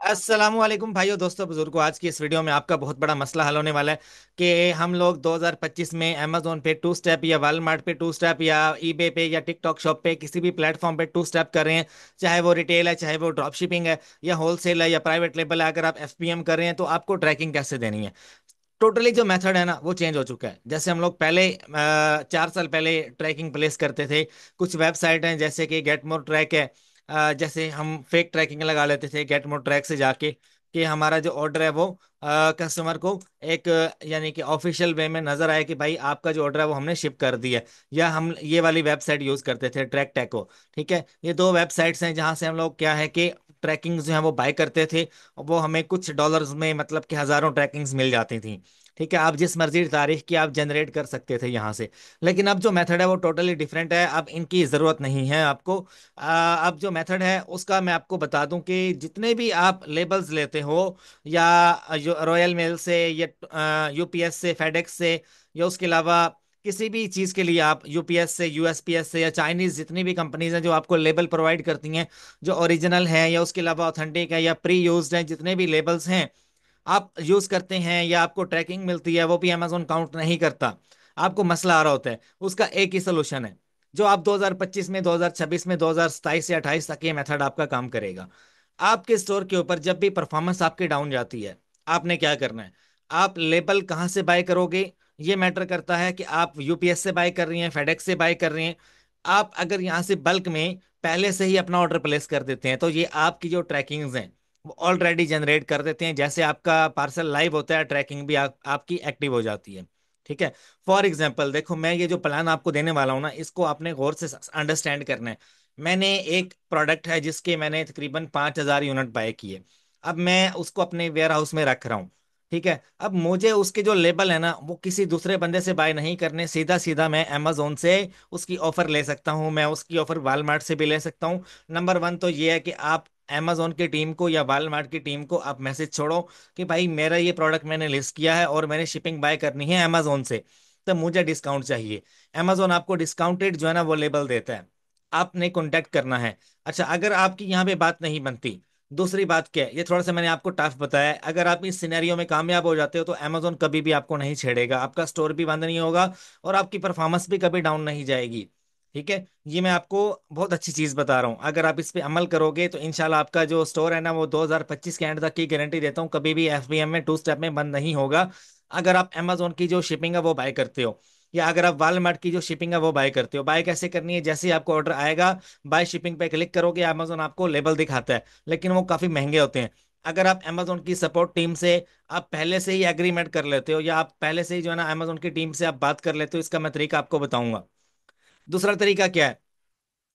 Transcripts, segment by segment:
अस्सलाम वालेकुम भाइयों दोस्तों बुजुर्गों। आज की इस वीडियो में आपका बहुत बड़ा मसला हल होने वाला है कि हम लोग 2025 में अमेजोन पे टू स्टेप या वालमार्ट पे टू स्टेप या ईबे पे या टिकटॉक शॉप पे किसी भी प्लेटफॉर्म पे टू स्टेप कर रहे हैं। चाहे वो रिटेल है, चाहे वो ड्रॉप शिपिंग है, या होलसेल है, या प्राइवेट लेबल है। अगर आप एफपीएम कर रहे हैं तो आपको ट्रैकिंग कैसे देनी है। टोटली जो मेथड है ना वो चेंज हो चुका है। जैसे हम लोग पहले 4 साल पहले ट्रैकिंग प्लेस करते थे। कुछ वेबसाइट हैं जैसे कि गेट मोर ट्रैक है। जैसे हम फेक ट्रैकिंग लगा लेते थे गेट मोर ट्रैक से जाके कि हमारा जो ऑर्डर है वो कस्टमर को एक यानी कि ऑफिशियल वे में नजर आए कि भाई आपका जो ऑर्डर है वो हमने शिप कर दिया है। या हम ये वाली वेबसाइट यूज करते थे ट्रैक टैको। ठीक है, ये दो वेबसाइट्स हैं जहां से हम लोग क्या है कि ट्रैकिंग जो है वो बाय करते थे। वो हमें कुछ डॉलर्स में मतलब कि हजारों ट्रैकिंग्स मिल जाती थी। ठीक है, आप जिस मर्जी तारीख की आप जनरेट कर सकते थे यहाँ से। लेकिन अब जो मेथड है वो टोटली डिफरेंट है। अब इनकी ज़रूरत नहीं है आपको। अब जो मेथड है उसका मैं आपको बता दूं कि जितने भी आप लेबल्स लेते हो, या जो रॉयल मेल से या यूपीएस से, फेडेक्स से, या उसके अलावा किसी भी चीज़ के लिए आप यूपीएस से, यूएसपीएस से, या चाइनीज जितनी भी कंपनीज हैं जो आपको लेबल प्रोवाइड करती हैं, जो ओरिजिनल है या उसके अलावा ऑथेंटिक है या प्री यूज्ड है, जितने भी लेबल्स हैं आप यूज करते हैं या आपको ट्रैकिंग मिलती है, वो भी अमेजोन काउंट नहीं करता। आपको मसला आ रहा होता है। उसका एक ही सोल्यूशन है जो आप 2025 में, 2026 में, 2027 या 28 तक ये मेथड आपका काम करेगा। आपके स्टोर के ऊपर जब भी परफॉर्मेंस आपकी डाउन जाती है, आपने क्या करना है। आप लेबल कहाँ से बाय करोगे, ये मैटर करता है कि आप यूपीएस से बाय कर रही हैं, फेडेक्स से बाय कर रही हैं। आप अगर यहाँ से बल्क में पहले से ही अपना ऑर्डर प्लेस कर देते हैं तो ये आपकी जो ट्रैकिंग्स हैं वो ऑलरेडी जनरेट कर देते हैं। जैसे आपका पार्सल लाइव होता है, ट्रैकिंग भी आपकी एक्टिव हो जाती है। ठीक है। फॉर एग्जाम्पल देखो, मैं ये जो प्लान आपको देने वाला हूँ ना, इसको आपने गौर से अंडरस्टैंड करना है। मैंने एक प्रोडक्ट है जिसके मैंने तकरीबन 5,000 यूनिट बाय किए। अब मैं उसको अपने वेयर हाउस में रख रहा हूँ। ठीक है, अब मुझे उसके जो लेबल है ना वो किसी दूसरे बंदे से बाय नहीं करने, सीधा सीधा मैं अमेजोन से उसकी ऑफर ले सकता हूँ। मैं उसकी ऑफर वालमार्ट से भी ले सकता हूँ। नंबर वन तो ये है कि आप अमेजोन की टीम को या वालमार्ट की टीम को आप मैसेज छोड़ो कि भाई मेरा ये प्रोडक्ट मैंने लिस्ट किया है और मैंने शिपिंग बाय करनी है अमेजोन से, तो मुझे डिस्काउंट चाहिए। अमेजोन आपको डिस्काउंटेड जो है ना वो लेबल देता है। आपने कॉन्टेक्ट करना है। अच्छा, अगर आपकी यहाँ पे बात नहीं बनती, दूसरी बात क्या है, ये थोड़ा सा मैंने आपको टफ बताया है। अगर आप इस सिनेरियो में कामयाब हो जाते हो तो अमेजोन कभी भी आपको नहीं छेड़ेगा, आपका स्टोर भी बंद नहीं होगा और आपकी परफॉर्मेंस भी कभी डाउन नहीं जाएगी। ठीक है, ये मैं आपको बहुत अच्छी चीज बता रहा हूँ। अगर आप इस पे अमल करोगे तो इंशाल्लाह आपका जो स्टोर है ना वो 2025 के एंड तक की गारंटी देता हूँ कभी भी एफबीएम में टू स्टेप में बंद नहीं होगा। अगर आप अमेजोन की जो शिपिंग है वो बाय करते हो, या अगर आप वालमार्ट की जो शिपिंग है वो बाय करते हो। बाय कैसे करनी है, जैसे ही आपको ऑर्डर आएगा, बाय शिपिंग पे क्लिक करोगे, अमेजोन आपको लेबल दिखाता है, लेकिन वो काफी महंगे होते हैं। अगर आप अमेजोन की सपोर्ट टीम से आप पहले से ही एग्रीमेंट कर लेते हो, या आप पहले से ही जो है ना अमेजोन की टीम से आप बात कर लेते हो, इसका मैं तरीका आपको बताऊंगा। दूसरा तरीका क्या है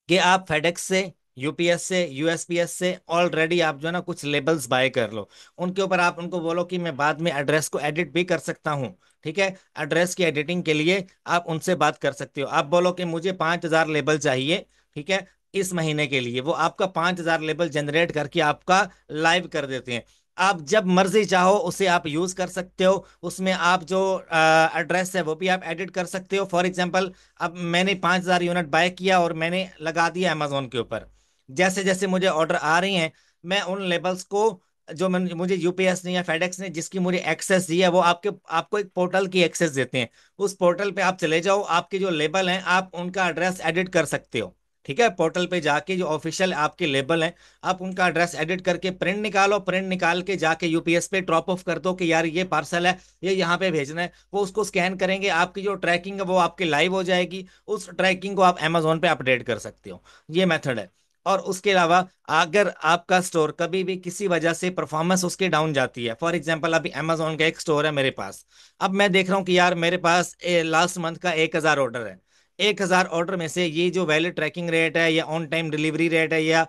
कि आप फेडेक्स से, यूपीएस से, यूएसपीएस से ऑलरेडी आप जो है ना कुछ लेबल्स बाय कर लो। उनके ऊपर आप उनको बोलो कि मैं बाद में एड्रेस को एडिट भी कर सकता हूँ। ठीक है, एड्रेस की एडिटिंग के लिए आप उनसे बात कर सकते हो। आप बोलो कि मुझे 5,000 लेबल चाहिए। ठीक है, इस महीने के लिए वो आपका 5,000 लेबल जनरेट करके आपका लाइव कर देते हैं। आप जब मर्जी चाहो उसे आप यूज कर सकते हो। उसमें आप जो एड्रेस है वो भी आप एडिट कर सकते हो। फॉर एग्जांपल, अब मैंने 5,000 यूनिट बाय किया और मैंने लगा दिया अमेजोन के ऊपर। जैसे जैसे मुझे ऑर्डर आ रही हैं, मैं उन लेबल्स को, जो मुझे यूपीएस ने या फेडेक्स ने जिसकी मुझे एक्सेस दी है, वो आपको एक पोर्टल की एक्सेस देते हैं। उस पोर्टल पे आप चले जाओ, आपके जो लेबल हैं आप उनका एड्रेस एडिट कर सकते हो। ठीक है, पोर्टल पे जाके जो ऑफिशियल आपके लेबल हैं आप उनका एड्रेस एडिट करके प्रिंट निकालो। प्रिंट निकाल के जाके यूपीएस पे ड्रॉप ऑफ कर दो कि यार ये पार्सल है, ये यहाँ पे भेजना है। वो उसको स्कैन करेंगे, आपकी जो ट्रैकिंग है वो आपकी लाइव हो जाएगी। उस ट्रैकिंग को आप अमेजोन पे अपडेट कर सकते हो। ये मेथड है। और उसके अलावा अगर आपका स्टोर कभी भी किसी वजह से परफॉर्मेंस उसकी डाउन जाती है, फॉर एग्जांपल अभी अमेजोन का एक स्टोर है मेरे पास। अब मैं देख रहा हूँ कि यार मेरे पास लास्ट मंथ का 1,000 ऑर्डर है। 1,000 ऑर्डर में से ये जो वैलिड ट्रैकिंग रेट है, या ऑन टाइम डिलीवरी रेट है, या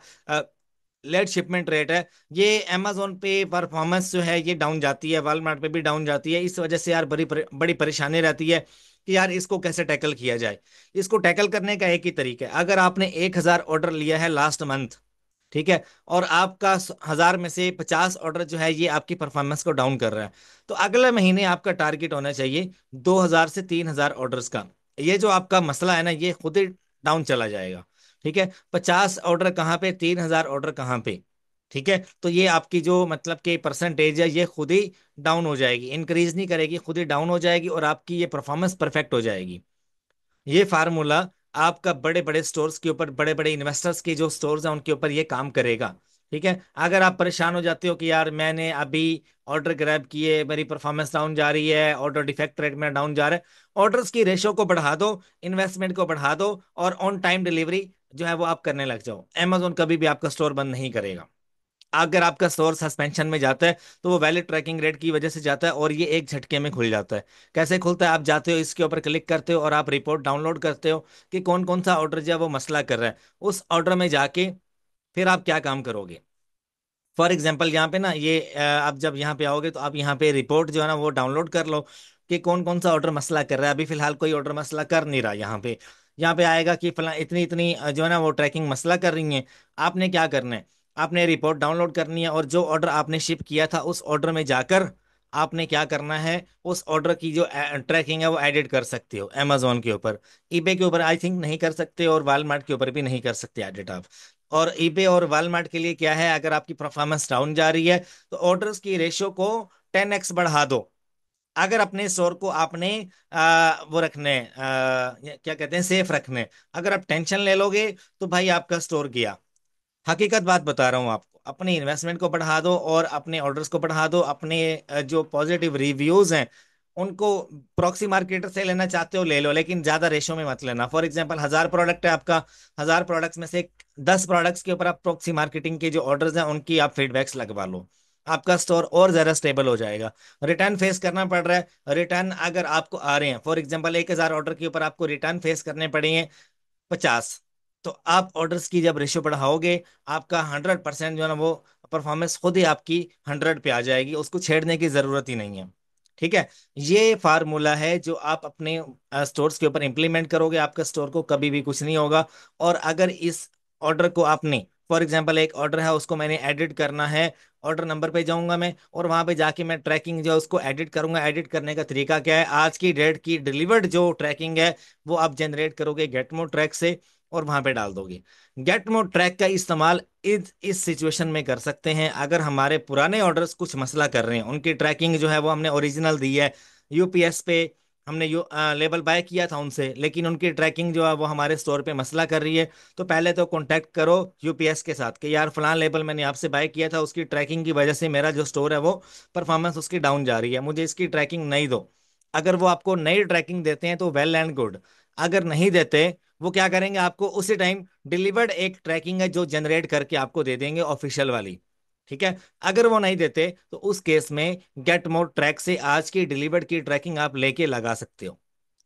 लेट शिपमेंट रेट है, ये अमेजोन पे परफॉर्मेंस जो है ये डाउन जाती है, वॉलमार्ट पे भी डाउन जाती है। इस वजह से यार बड़ी बड़ी परेशानी रहती है कि यार इसको कैसे टैकल किया जाए। इसको टैकल करने का एक ही तरीका है। अगर आपने 1,000 ऑर्डर लिया है लास्ट मंथ, ठीक है, और आपका 1,000 में से 50 ऑर्डर जो है ये आपकी परफॉर्मेंस को डाउन कर रहा है, तो अगले महीने आपका टारगेट होना चाहिए 2,000 से 3,000 ऑर्डर्स का। ये जो आपका मसला है ना ये खुद ही डाउन चला जाएगा। ठीक है, 50 ऑर्डर कहाँ पे, 3,000 ऑर्डर कहाँ पे। ठीक है, तो ये आपकी जो मतलब कि परसेंटेज है ये खुद ही डाउन हो जाएगी, इंक्रीज नहीं करेगी, खुद ही डाउन हो जाएगी, और आपकी ये परफॉर्मेंस परफेक्ट हो जाएगी। ये फार्मूला आपका बड़े बड़े स्टोर्स के ऊपर, बड़े बड़े इन्वेस्टर्स के जो स्टोर्स हैं उनके ऊपर ये काम करेगा। ठीक है, अगर आप परेशान हो जाते हो कि यार मैंने अभी ऑर्डर ग्रैब किए, मेरी परफॉर्मेंस डाउन जा रही है, ऑर्डर डिफेक्ट रेट में डाउन जा रहा है, ऑर्डर्स की रेशो को बढ़ा दो, इन्वेस्टमेंट को बढ़ा दो, और ऑन टाइम डिलीवरी जो है वो आप करने लग जाओ। Amazon कभी भी आपका स्टोर बंद नहीं करेगा। अगर आपका स्टोर सस्पेंशन में जाता है तो वो वैलिड ट्रैकिंग रेट की वजह से जाता है, और ये एक झटके में खुल जाता है। कैसे खुलता है? आप जाते हो, इसके ऊपर क्लिक करते हो, और आप रिपोर्ट डाउनलोड करते हो कि कौन कौन सा ऑर्डर जो है वो मसला कर रहा है। उस ऑर्डर में जाके फिर आप क्या काम करोगे? फॉर एग्जाम्पल यहाँ पे ना ये आप जब यहाँ पे आओगे तो आप यहाँ पे रिपोर्ट जो है ना वो डाउनलोड कर लो कि कौन कौन सा ऑर्डर मसला कर रहा है। अभी फिलहाल कोई ऑर्डर मसला कर नहीं रहा। यहाँ पे आएगा कि फला इतनी इतनी जो है ना वो ट्रैकिंग मसला कर रही है। आपने क्या करना है? आपने रिपोर्ट डाउनलोड करनी है, और जो ऑर्डर आपने शिप किया था उस ऑर्डर में जाकर आपने क्या करना है, उस ऑर्डर की जो ट्रैकिंग है वो एडिट कर सकते हो अमेजोन के ऊपर। ईबे के ऊपर आई थिंक नहीं कर सकते, और वालमार्ट के ऊपर भी नहीं कर सकते एडिट आप। और ईबे और वालमार्ट के लिए क्या है, अगर आपकी परफॉर्मेंस डाउन जा रही है तो ऑर्डर्स की रेशो को 10x बढ़ा दो। अगर अपने स्टोर को आपने वो रखने क्या कहते हैं, सेफ रखने, अगर आप टेंशन ले लोगे तो भाई आपका स्टोर गया। हकीकत बात बता रहा हूँ आपको, अपनी इन्वेस्टमेंट को बढ़ा दो और अपने ऑर्डर्स को बढ़ा दो। अपने जो पॉजिटिव रिव्यूज हैं उनको, प्रॉक्सी मार्केटर से लेना चाहते हो ले लो, लेकिन ज्यादा रेशो में मत लेना। फॉर एग्जांपल 1000 प्रोडक्ट है आपका, 1000 प्रोडक्ट्स में से 10 प्रोडक्ट्स के ऊपर आप प्रॉक्सी मार्केटिंग के जो ऑर्डर्स हैं उनकी आप फीडबैक्स लगवा लो। आपका स्टोर और ज्यादा स्टेबल हो जाएगा। रिटर्न फेस करना पड़ रहा है, रिटर्न अगर आपको आ रहे हैं, फॉर एग्जांपल 1000 ऑर्डर के ऊपर आपको रिटर्न फेस करने पड़ेंगे 50, तो आप ऑर्डर्स की जब रेशियो बढ़ाओगे आपका 100% जो है ना वो परफॉर्मेंस खुद ही आपकी 100 पे आ जाएगी, उसको छेड़ने की जरूरत ही नहीं है। ठीक है, ये फार्मूला है जो आप अपने स्टोर्स के ऊपर इंप्लीमेंट करोगे, आपका स्टोर को कभी भी कुछ नहीं होगा। और अगर इस ऑर्डर को आपने, फॉर एग्जांपल एक ऑर्डर है उसको मैंने एडिट करना है, ऑर्डर नंबर पे जाऊंगा मैं, और वहां पे जाके मैं ट्रैकिंग जो है उसको एडिट करूंगा। एडिट करने का तरीका क्या है? आज की डेट की डिलीवर्ड जो ट्रैकिंग है वो आप जनरेट करोगे गेटमो ट्रैक से, और वहां पे डाल दोगे। गेट मोड ट्रैक का इस्तेमाल इस सिचुएशन में कर सकते हैं, अगर हमारे पुराने ऑर्डर्स कुछ मसला कर रहे हैं, उनकी ट्रैकिंग जो है वो हमने ओरिजिनल दी है, यूपीएस पे हमने लेबल बाय किया था उनसे, लेकिन उनकी ट्रैकिंग जो है वो हमारे स्टोर पे मसला कर रही है। तो पहले तो कांटेक्ट करो यूपीएस के साथ कि यार फलां लेबल मैंने आपसे बाय किया था, उसकी ट्रैकिंग की वजह से मेरा जो स्टोर है वो परफॉर्मेंस उसकी डाउन जा रही है, मुझे इसकी ट्रैकिंग नहीं दो। अगर वो आपको नई ट्रैकिंग देते हैं तो वेल एंड गुड। अगर नहीं देते, वो क्या करेंगे, आपको उसी टाइम डिलीवर्ड एक ट्रैकिंग है जो जनरेट करके आपको दे देंगे ऑफिशियल वाली। ठीक है, अगर वो नहीं देते तो उस केस में गेट मोर ट्रैक से आज की डिलीवर्ड की ट्रैकिंग आप लेके लगा सकते हो।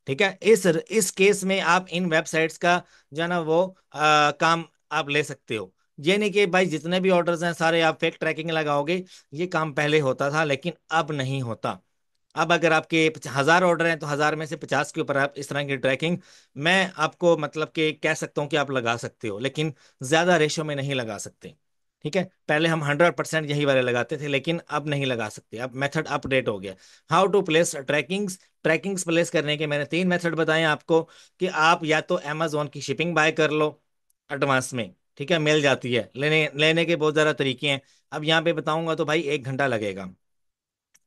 ठीक है, इस केस में आप इन वेबसाइट्स का जो है ना वो काम आप ले सकते हो। ये नहीं कि भाई जितने भी ऑर्डर्स हैं सारे आप फेक ट्रैकिंग लगाओगे। ये काम पहले होता था लेकिन अब नहीं होता। अब अगर आपके 1000 ऑर्डर हैं तो 1000 में से 50 के ऊपर आप इस तरह की ट्रैकिंग, मैं आपको मतलब कि कह सकता हूँ कि आप लगा सकते हो, लेकिन ज्यादा रेशो में नहीं लगा सकते। ठीक है, पहले हम 100% यही वाले लगाते थे, लेकिन अब नहीं लगा सकते, अब मेथड अपडेट हो गया। हाउ टू प्लेस ट्रैकिंग्स, ट्रैकिंग्स प्लेस करने के मैंने 3 मेथड बताए आपको, कि आप या तो अमेजोन की शिपिंग बाय कर लो एडवांस में। ठीक है, मिल जाती है, लेने लेने के बहुत ज़्यादा तरीके हैं। अब यहाँ पे बताऊंगा तो भाई 1 घंटा लगेगा।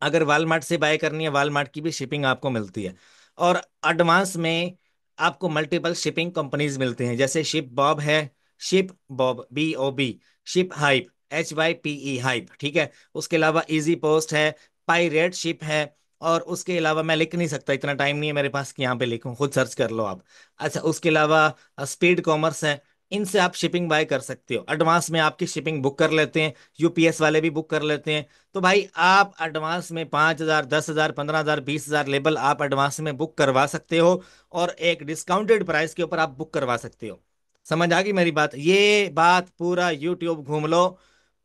अगर वालमार्ट से बाय करनी है, वालमार्ट की भी शिपिंग आपको मिलती है। और एडवांस में आपको मल्टीपल शिपिंग कंपनीज मिलते हैं, जैसे शिप बॉब है, ship Bob BOB, ship hype HYPE hype. ठीक है, उसके अलावा इजी पोस्ट है, पायरेट शिप है, और उसके अलावा मैं लिख नहीं सकता, इतना टाइम नहीं है मेरे पास कि यहाँ पे लिखूं, खुद सर्च कर लो आप। अच्छा, उसके अलावा स्पीड कॉमर्स है। इनसे आप शिपिंग बाय कर सकते हो, एडवांस में आपकी शिपिंग बुक कर लेते हैं, यूपीएस वाले भी बुक कर लेते हैं। तो भाई आप एडवांस में 5000 10,000 15,000 20,000 लेबल आप एडवांस में बुक करवा सकते हो, और एक डिस्काउंटेड प्राइस के ऊपर आप बुक करवा सकते हो। समझ आ गई मेरी बात? ये बात पूरा यूट्यूब घूम लो,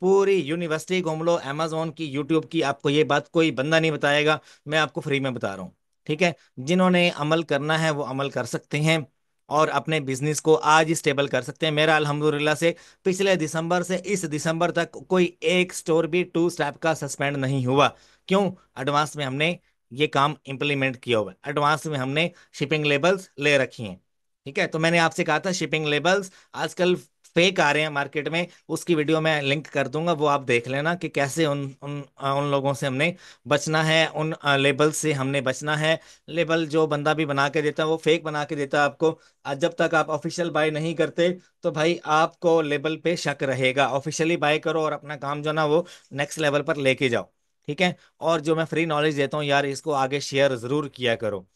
पूरी यूनिवर्सिटी घूम लो अमेजोन की, यूट्यूब की, आपको ये बात कोई बंदा नहीं बताएगा, मैं आपको फ्री में बता रहा हूँ। ठीक है, जिन्होंने अमल करना है वो अमल कर सकते हैं, और अपने बिजनेस को आज ही स्टेबल कर सकते हैं। मेरा अल्हम्दुलिल्लाह से पिछले दिसंबर से इस दिसंबर तक कोई एक स्टोर भी टू स्टेप का सस्पेंड नहीं हुआ। क्यों? एडवांस में हमने ये काम इंप्लीमेंट किया हुआ है, एडवांस में हमने शिपिंग लेबल्स ले रखी हैं। ठीक है, तो मैंने आपसे कहा था शिपिंग लेबल्स आजकल फेक आ रहे हैं मार्केट में, उसकी वीडियो मैं लिंक कर दूंगा, वो आप देख लेना कि कैसे उन उन उन लोगों से हमने बचना है, उन लेबल से हमने बचना है। लेबल जो बंदा भी बना के देता है वो फेक बना के देता है आपको। आज जब तक आप ऑफिशियल बाय नहीं करते तो भाई आपको लेबल पे शक रहेगा। ऑफिशियली बाय करो और अपना काम जो ना वो नेक्स्ट लेवल पर लेके जाओ। ठीक है। और जो मैं फ्री नॉलेज देता हूँ यार, इसको आगे शेयर जरूर किया करो।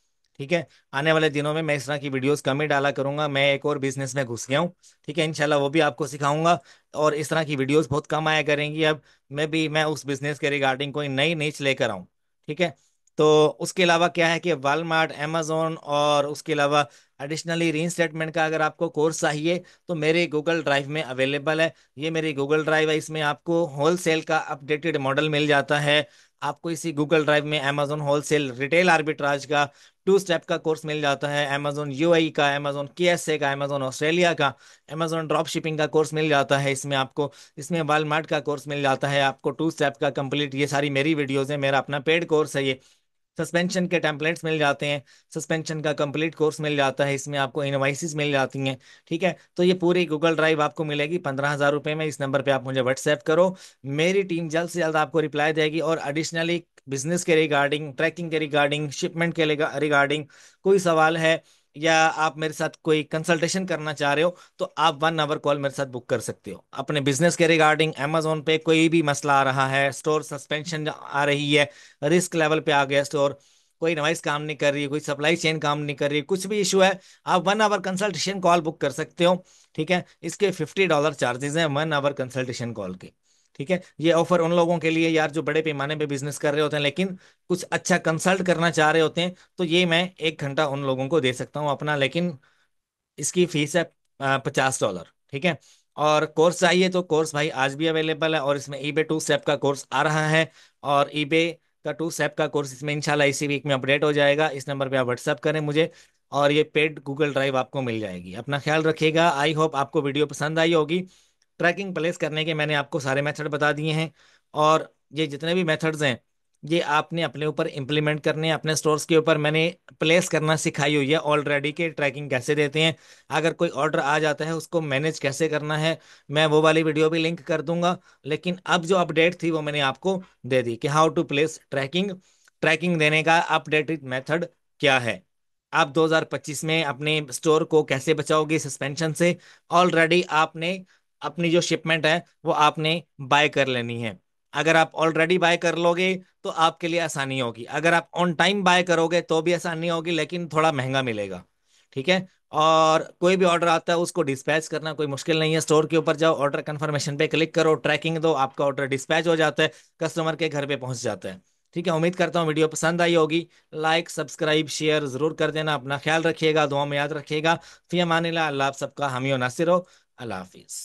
ठीक है। आने वाले दिनों में मैं इस तरह की वीडियोस कम ही डाला करूंगा। मैं एक और बिजनेस में घुस गया हूँ। ठीक है, इंशाल्लाह वो भी आपको सिखाऊंगा। और इस तरह की वीडियोस बहुत कम आया करेंगी अब। मैं उस बिजनेस के रिगार्डिंग कोई नई नीच लेकर आऊँ। ठीक है। तो उसके अलावा क्या है कि वालमार्ट, amazon और उसके अलावा एडिशनली रीइंस्टेटमेंट का अगर आपको कोर्स चाहिए तो मेरे गूगल ड्राइव में अवेलेबल है। ये मेरी गूगल ड्राइव है, इसमें आपको होलसेल का अपडेटेड मॉडल मिल जाता है। आपको इसी गूगल ड्राइव में amazon होलसेल रिटेल आर्बिट्राज का 2 स्टेप का कोर्स मिल जाता है, amazon यूएई का, amazon केएसए का, amazon ऑस्ट्रेलिया का, amazon ड्रॉप शिपिंग का कोर्स मिल जाता है इसमें आपको। इसमें वालमार्ट का कोर्स मिल जाता है आपको 2 स्टेप का कंप्लीट। ये सारी मेरी वीडियोस है, मेरा अपना पेड कोर्स है ये। सस्पेंशन के टेम्पलेट्स मिल जाते हैं, सस्पेंशन का कंप्लीट कोर्स मिल जाता है, इसमें आपको इनवाइसेस मिल जाती हैं। ठीक है। तो ये पूरी गूगल ड्राइव आपको मिलेगी 15,000 रुपये में। इस नंबर पे आप मुझे व्हाट्सएप करो, मेरी टीम जल्द से जल्द आपको रिप्लाई देगी। और एडिशनली बिजनेस के रिगार्डिंग, ट्रैकिंग के रिगार्डिंग, शिपमेंट के रिगार्डिंग कोई सवाल है, या आप मेरे साथ कोई कंसल्टेशन करना चाह रहे हो, तो आप 1 आवर कॉल मेरे साथ बुक कर सकते हो। अपने बिजनेस के रिगार्डिंग अमेजोन पे कोई भी मसला आ रहा है, स्टोर सस्पेंशन आ रही है, रिस्क लेवल पे आ गया स्टोर, कोई डिवाइस काम नहीं कर रही, कोई सप्लाई चेन काम नहीं कर रही, कुछ भी इशू है, आप 1 आवर कंसल्टेशन कॉल बुक कर सकते हो। ठीक है। इसके $50 चार्जेस हैं 1 आवर कंसल्टेशन कॉल के। ठीक है। ये ऑफर उन लोगों के लिए यार जो बड़े पैमाने पे बिजनेस कर रहे होते हैं लेकिन कुछ अच्छा कंसल्ट करना चाह रहे होते हैं, तो ये मैं 1 घंटा उन लोगों को दे सकता हूँ अपना। लेकिन इसकी फीस है $50। ठीक है। और कोर्स चाहिए तो कोर्स भाई आज भी अवेलेबल है, और इसमें ईबे 2 स्टेप का कोर्स आ रहा है। और ईबे का 2 स्टेप का कोर्स इसमें इंशाल्लाह इसी वीक में अपडेट हो जाएगा। इस नंबर पे आप व्हाट्सअप करें मुझे, और ये पेड गूगल ड्राइव आपको मिल जाएगी। अपना ख्याल रखिएगा। आई होप आपको वीडियो पसंद आई होगी। ट्रैकिंग प्लेस करने के मैंने आपको सारे मेथड बता दिए हैं। और ये जितने भी मेथड्स हैं ये आपने अपने ऊपर इम्प्लीमेंट करने हैं अपने स्टोर्स के ऊपर। मैंने प्लेस करना सिखाई हुई है ऑलरेडी कि ट्रैकिंग कैसे देते हैं, अगर कोई ऑर्डर आ जाता है उसको मैनेज कैसे करना है, मैं वो वाली वीडियो भी लिंक कर दूंगा। लेकिन अब जो अपडेट थी वो मैंने आपको दे दी कि how to place tracking, tracking देने का अपडेटेड मेथड क्या है। आप 2025 में अपने स्टोर को कैसे बचाओगे सस्पेंशन से। ऑलरेडी आपने अपनी जो शिपमेंट है वो आपने बाय कर लेनी है। अगर आप ऑलरेडी बाय कर लोगे तो आपके लिए आसानी होगी। अगर आप ऑन टाइम बाय करोगे तो भी आसानी होगी, लेकिन थोड़ा महंगा मिलेगा। ठीक है। और कोई भी ऑर्डर आता है उसको डिस्पैच करना कोई मुश्किल नहीं है। स्टोर के ऊपर जाओ, ऑर्डर कंफर्मेशन पे क्लिक करो, ट्रैकिंग दो, आपका ऑर्डर डिस्पैच हो जाता है, कस्टमर के घर पे पहुंच जाता है। ठीक है। उम्मीद करता हूँ वीडियो पसंद आई होगी। लाइक सब्सक्राइब शेयर जरूर कर देना। अपना ख्याल रखिएगा, दुआ में याद रखिएगा। फी अमानिल्लाह। अल्लाह आप सबका हामी और नासिर हो। अल्लाह हाफिज।